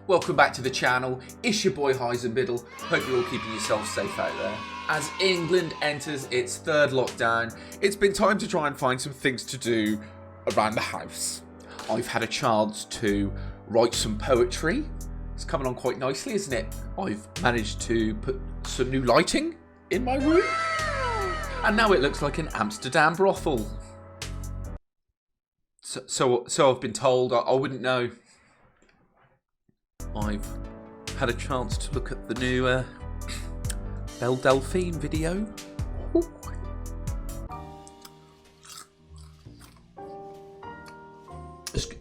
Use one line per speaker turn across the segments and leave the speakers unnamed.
welcome back to the channel. It's your boy Heisenbiddle. Hope you're all keeping yourselves safe out there. As England enters its third lockdown, it's been time to try and find some things to do around the house. I've had a chance to write some poetry. It's coming on quite nicely, isn't it? I've managed to put some new lighting in my room. And now it looks like an Amsterdam brothel. So I've been told. I wouldn't know. I've had a chance to look at the new Belle Delphine video. Ooh.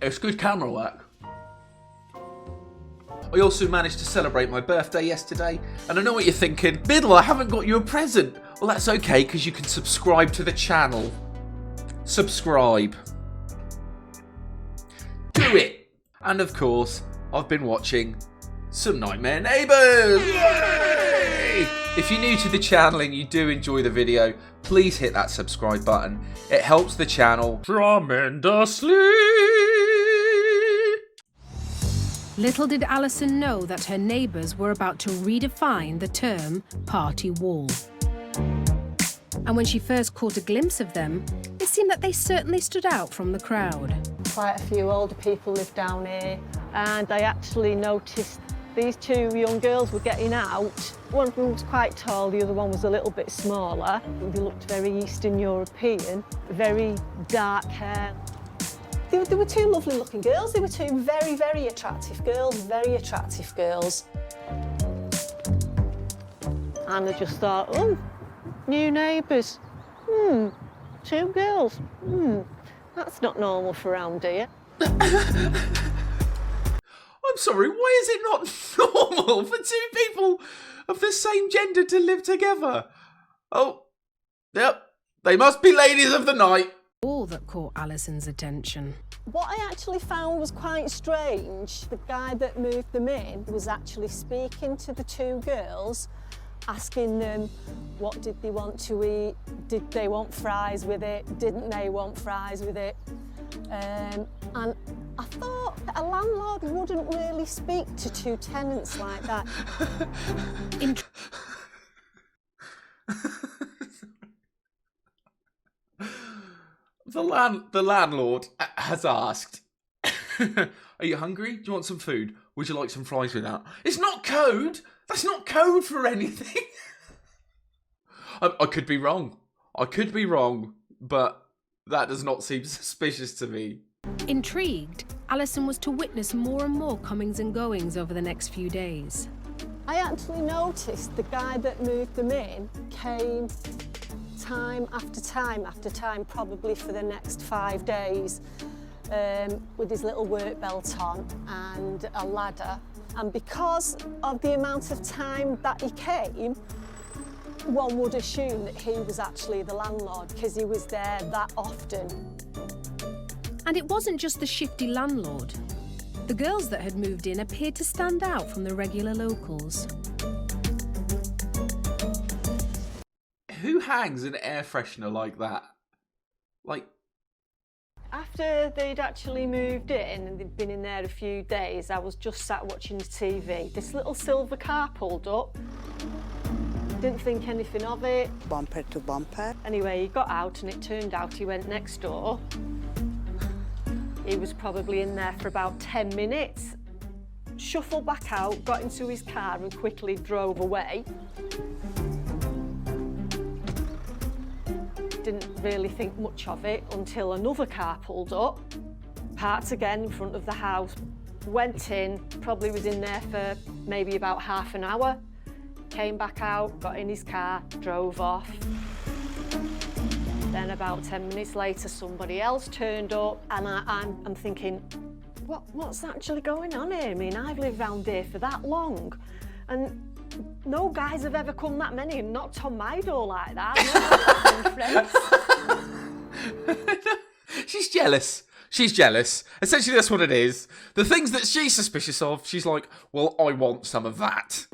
It's good camera work. I also managed to celebrate my birthday yesterday, and I know what you're thinking. Biddle, I haven't got you a present. Well, that's okay, because you can subscribe to the channel. Subscribe. Do it! And of course, I've been watching some Nightmare Neighbours! Yay! If you're new to the channel and you do enjoy the video, please hit that subscribe button. It helps the channel tremendously!
Little did Alison know that her neighbours were about to redefine the term party wall. And when she first caught a glimpse of them, it seemed that they certainly stood out from the crowd.
Quite a few older people live down here, and I actually noticed these two young girls were getting out. One of them was quite tall, the other one was a little bit smaller. They looked very Eastern European, very dark hair. They were two lovely looking girls. They were two very, very attractive girls, And I just thought, oh, new neighbours. Two girls. That's not normal for around here.
I'm sorry, why is it not normal for two people of the same gender to live together? Oh, yep, they must be ladies of the night.
All that caught Alison's attention.
What I actually found was quite strange. The guy that moved them in was actually speaking to the two girls, asking them what did they want to eat, did they want fries with it, didn't they want fries with it. And I thought a landlord wouldn't really speak to two tenants like that.
The landlord has asked, are you hungry? Do you want some food? Would you like some fries with that? It's not code. That's not code for anything. I could be wrong. But that does not seem suspicious to me.
Intrigued, Alison was to witness more and more comings and goings over the next few days.
I actually noticed the guy that moved them in came time after time, probably for the next 5 days, with his little work belt on and a ladder. And because of the amount of time that he came, one would assume that he was actually the landlord because he was there that often.
And it wasn't just the shifty landlord. The girls that had moved in appeared to stand out from the regular locals.
Who hangs an air freshener like that?
After they'd actually moved in and they'd been in there a few days, I was just sat watching the TV. This little silver car pulled up. Didn't think anything of it.
Bumper to bumper.
Anyway, he got out and it turned out he went next door. He was probably in there for about 10 minutes. Shuffled back out, got into his car and quickly drove away. Didn't really think much of it until another car pulled up, parked again in front of the house, went in, probably was in there for maybe about half an hour, came back out, got in his car, drove off. Then about 10 minutes later, somebody else turned up, and I'm thinking, what's actually going on here? I mean, I've lived round here for that long, and no guys have ever come that many and knocked on my door like that.
She's jealous. Essentially, that's what it is. The things that she's suspicious of, she's like, well, I want some of that.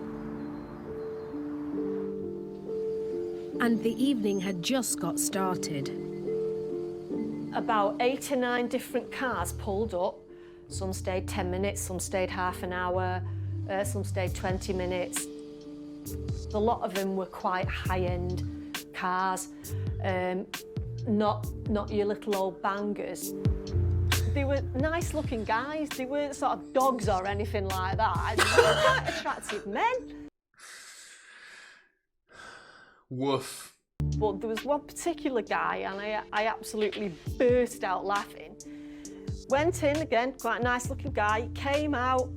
And the evening had just got started.
About 8 or 9 different cars pulled up. Some stayed 10 minutes, some stayed half an hour, some stayed 20 minutes. A lot of them were quite high-end cars, not your little old bangers. They were nice-looking guys. They weren't sort of dogs or anything like that. They were quite attractive men.
Woof.
But there was one particular guy, and I absolutely burst out laughing. Went in again, quite a nice-looking guy. Came out,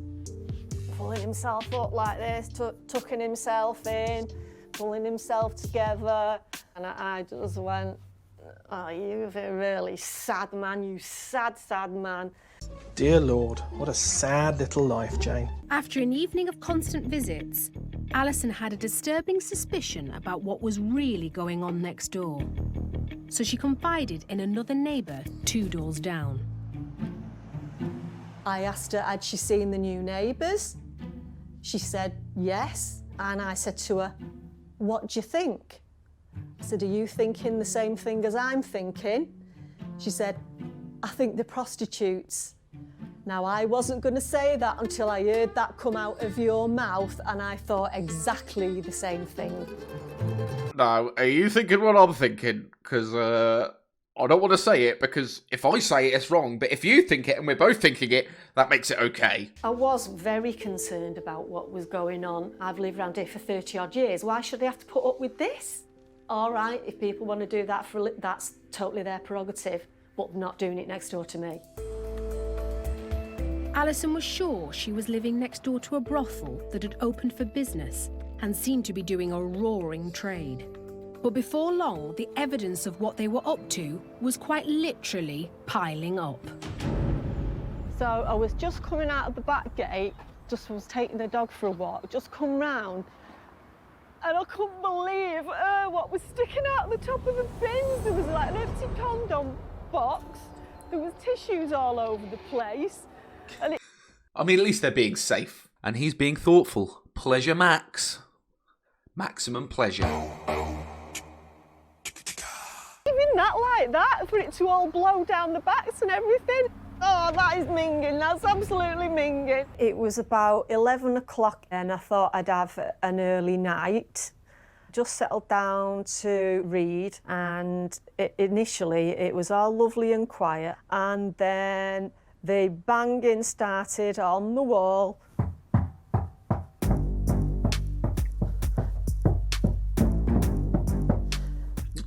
pulling himself up like this, tucking himself in, pulling himself together, and I just went, "Oh, you're a really sad man, you sad, sad man."
Dear Lord, what a sad little life, Jane.
After an evening of constant visits, Alison had a disturbing suspicion about what was really going on next door. So she confided in another neighbour 2 doors down.
I asked her, had she seen the new neighbours? She said yes, and I said to her, "What do you think?" I said, "Are you thinking the same thing as I'm thinking?" She said, "I think they're prostitutes." Now, I wasn't going to say that until I heard that come out of your mouth, and I thought exactly the same thing.
Now, are you thinking what I'm thinking? Because I don't want to say it, because if I say it, it's wrong. But if you think it and we're both thinking it, that makes it okay. I
was very concerned about what was going on. I've lived around here for 30-odd years. Why should they have to put up with this? All right, if people want to do that that's totally their prerogative, but not doing it next door to me.
Alison was sure she was living next door to a brothel that had opened for business and seemed to be doing a roaring trade. But before long, the evidence of what they were up to was quite literally piling up.
So I was just coming out of the back gate, just was taking the dog for a walk, just come round, and I couldn't believe what was sticking out the top of the bins. There was like an empty condom box, there was tissues all over the place.
I mean, at least they're being safe. And he's being thoughtful. Pleasure max. Maximum pleasure.
Even that like that, for it to all blow down the backs and everything. Oh, that is minging, that's absolutely minging. It was about 11 o'clock and I thought I'd have an early night. Just settled down to read, and initially it was all lovely and quiet, and then the banging started on the wall.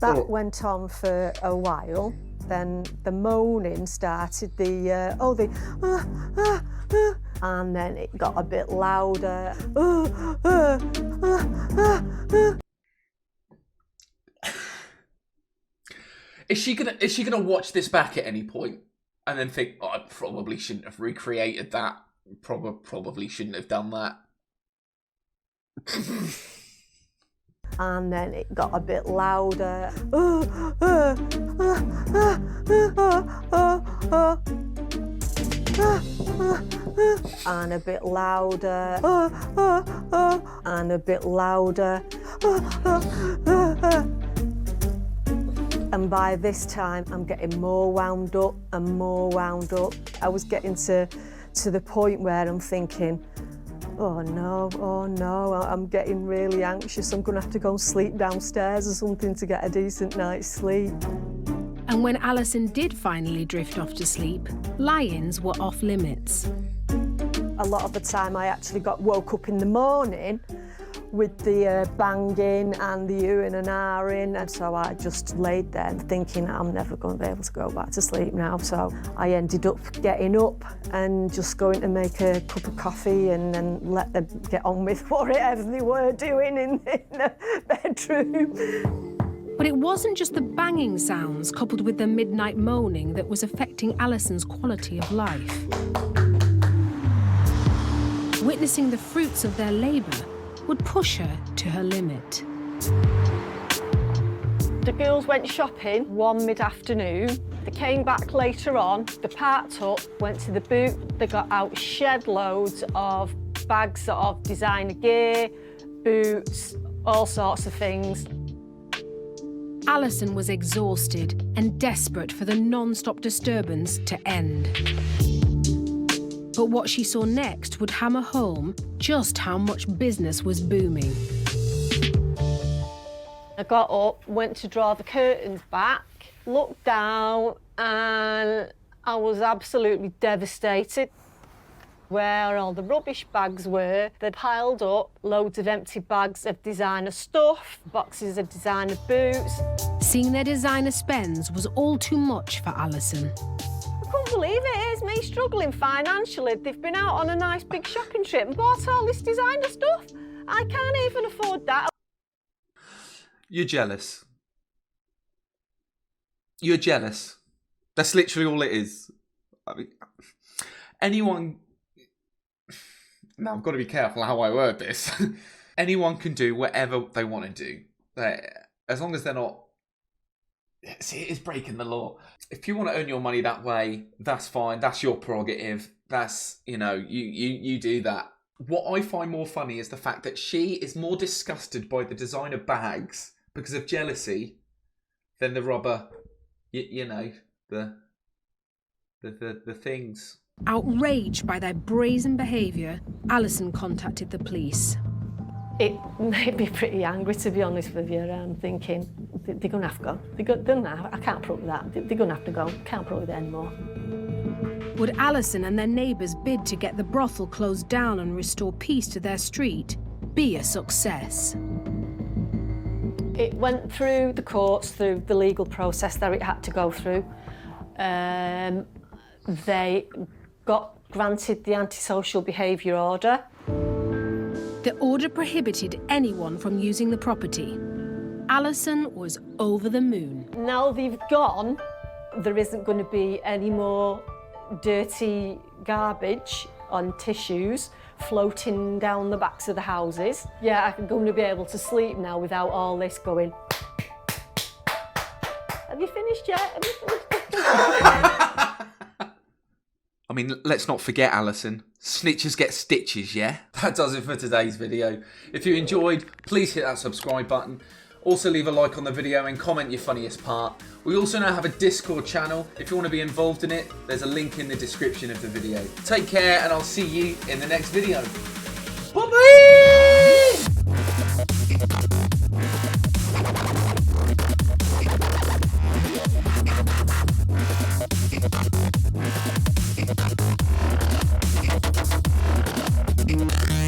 That went on for a while. Then the moaning started, and then it got a bit louder.
Is she gonna watch this back at any point and then think, "Oh, I probably shouldn't have recreated that. Probably shouldn't have done that."
And then it got a bit louder. And a bit louder. And a bit louder. And by this time, I'm getting more wound up and more wound up. I was getting to the point where I'm thinking, oh no, I'm getting really anxious. I'm going to have to go and sleep downstairs or something to get a decent night's sleep.
And when Alison did finally drift off to sleep, lie-ins were off limits.
A lot of the time I actually woke up in the morning with the banging and the oohing and ahhing, and so I just laid there thinking I'm never going to be able to go back to sleep now. So I ended up getting up and just going to make a cup of coffee and then let them get on with whatever they were doing in the bedroom.
But it wasn't just the banging sounds coupled with the midnight moaning that was affecting Alison's quality of life. Witnessing the fruits of their labour would push her to her limit.
The girls went shopping one mid-afternoon. They came back later on, they parked up, went to the boot, they got out shed loads of bags of designer gear, boots, all sorts of things.
Alison was exhausted and desperate for the non-stop disturbance to end. But what she saw next would hammer home just how much business was booming.
I got up, went to draw the curtains back, looked down, and I was absolutely devastated. Where all the rubbish bags were, they'd piled up loads of empty bags of designer stuff, boxes of designer boots.
Seeing their designer spends was all too much for Alison.
I couldn't believe it. It's me struggling financially. They've been out on a nice big shopping trip and bought all this designer stuff. I can't even afford that.
You're jealous. You're jealous. That's literally all it is. I mean, anyone... Now, I've got to be careful how I word this. Anyone can do whatever they want to do. As long as they're not... See, it is breaking the law. If you want to earn your money that way, that's fine. That's your prerogative. That's, you know, you do that. What I find more funny is the fact that she is more disgusted by the designer bags because of jealousy than the rubber, you know, the things.
Outraged by their brazen behaviour, Alison contacted the police.
It made me pretty angry, to be honest with you. I'm thinking, they're going to have to go. I can't prove that. They're going to have to go. Can't prove it anymore.
Would Alison and their neighbours' bid to get the brothel closed down and restore peace to their street be a success?
It went through the courts, through the legal process that it had to go through. They got granted the antisocial behaviour order.
The order prohibited anyone from using the property. Alison was over the moon.
Now they've gone, there isn't going to be any more dirty garbage on tissues floating down the backs of the houses. Yeah, I'm going to be able to sleep now without all this going. Have you finished yet? Have you finished?
I mean, let's not forget, Alison. Snitches get stitches, yeah? That does it for today's video. If you enjoyed, please hit that subscribe button. Also leave a like on the video and comment your funniest part. We also now have a Discord channel. If you want to be involved in it, there's a link in the description of the video. Take care and I'll see you in the next video.